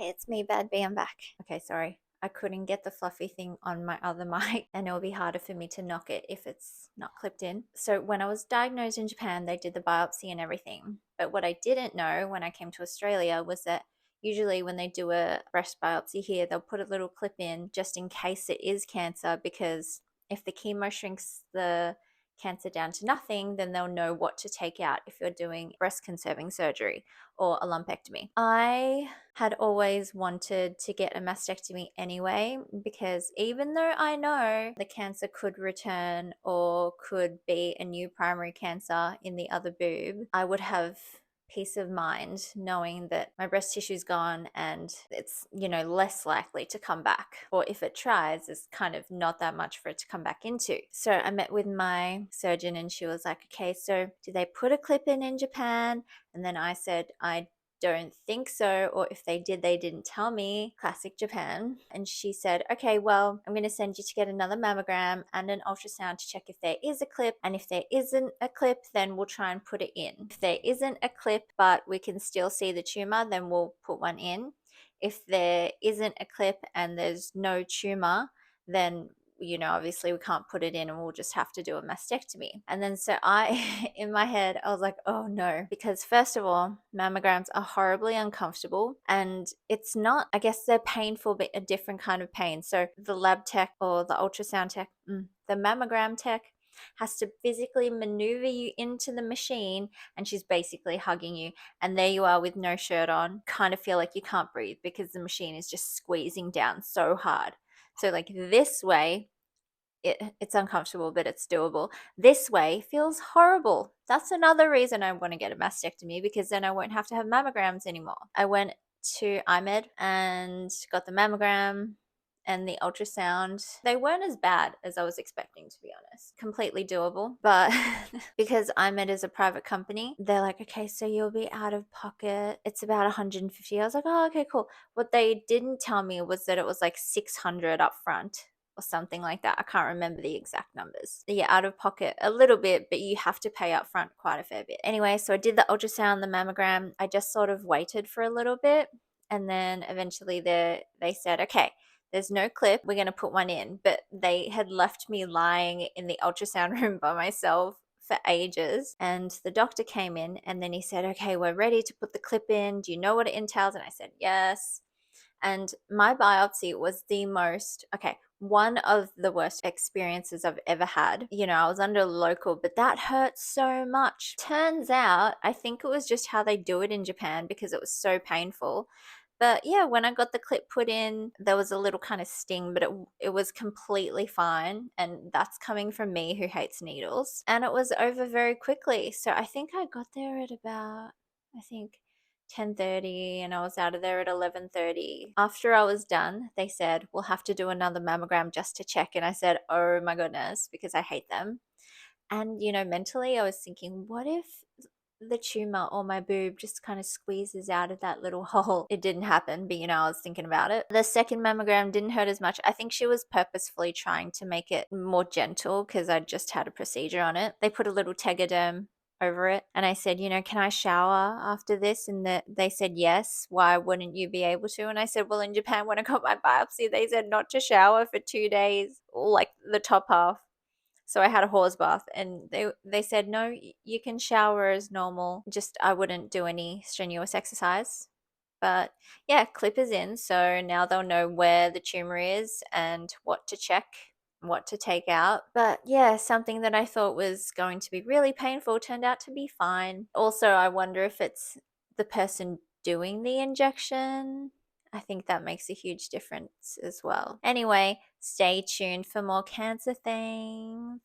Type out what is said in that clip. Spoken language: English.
it's me, Bad B, I'm back. Okay, sorry. I couldn't get the fluffy thing on my other mic, and it'll be harder for me to knock it if it's not clipped in. So when I was diagnosed in Japan, they did the biopsy and everything. But what I didn't know when I came to Australia was that usually when they do a breast biopsy here, they'll put a little clip in just in case it is cancer, because if the chemo shrinks the cancer down to nothing, then they'll know what to take out if you're doing breast conserving surgery or a lumpectomy. I had always wanted to get a mastectomy anyway, because even though I know the cancer could return or could be a new primary cancer in the other boob, I would have peace of mind knowing that my breast tissue's gone and it's, less likely to come back. Or if it tries, there's kind of not that much for it to come back into. So I met with my surgeon and she was like, okay, so do they put a clip in Japan? And then I said, I don't think so, or if they did, they didn't tell me. Classic Japan. And she said, okay, well, I'm going to send you to get another mammogram and an ultrasound to check if there is a clip, and if there isn't a clip, then we'll try and put it in. If there isn't a clip but we can still see the tumor, then we'll put one in. If there isn't a clip and there's no tumor, then obviously we can't put it in and we'll just have to do a mastectomy. And then so in my head, I was like, oh no, because first of all, mammograms are horribly uncomfortable, and it's not, I guess they're painful, but a different kind of pain. So the lab tech or the ultrasound tech, the mammogram tech has to physically maneuver you into the machine, and she's basically hugging you, and there you are with no shirt on, kind of feel like you can't breathe because the machine is just squeezing down so hard. So like this way, it's uncomfortable, but it's doable. This way feels horrible. That's another reason I want to get a mastectomy, because then I won't have to have mammograms anymore. I went to IMED and got the mammogram and the ultrasound. They weren't as bad as I was expecting, to be honest. Completely doable. But because IMED is a private company, they're like, okay, so you'll be out of pocket. It's about 150. I was like, oh, okay, cool. What they didn't tell me was that it was like 600 up front or something like that. I can't remember the exact numbers. Yeah, out of pocket a little bit, but you have to pay up front quite a fair bit. Anyway, so I did the ultrasound, the mammogram. I just sort of waited for a little bit, and then eventually they said, okay, there's no clip, we're going to put one in. But they had left me lying in the ultrasound room by myself for ages, and the doctor came in and then he said, okay, we're ready to put the clip in. Do you know what it entails? And I said, yes. And my biopsy was one of the worst experiences I've ever had. I was under local, but that hurt so much. Turns out, I think it was just how they do it in Japan, because it was so painful. But yeah, when I got the clip put in, there was a little kind of sting, but it was completely fine. And that's coming from me who hates needles. And it was over very quickly. So I think I got there at about, 10:30, and I was out of there at 11:30. After I was done, they said, we'll have to do another mammogram just to check. And I said, oh my goodness, because I hate them. And, mentally I was thinking, what if the tumor or my boob just kind of squeezes out of that little hole? It didn't happen, but I was thinking about it. The second mammogram didn't hurt as much. I think she was purposefully trying to make it more gentle because I just had a procedure on it. They put a little tegaderm over it, and I said, can I shower after this? And they said yes. Why wouldn't you be able to? And I said, well, in Japan when I got my biopsy, they said not to shower for 2 days, like the top half. So I had a horse bath, and they said, no, you can shower as normal, just I wouldn't do any strenuous exercise. But yeah, clip is in, so now they'll know where the tumor is and what to check, what to take out. But yeah, something that I thought was going to be really painful turned out to be fine. Also, I wonder if it's the person doing the injection. I think that makes a huge difference as well. Anyway, stay tuned for more cancer things.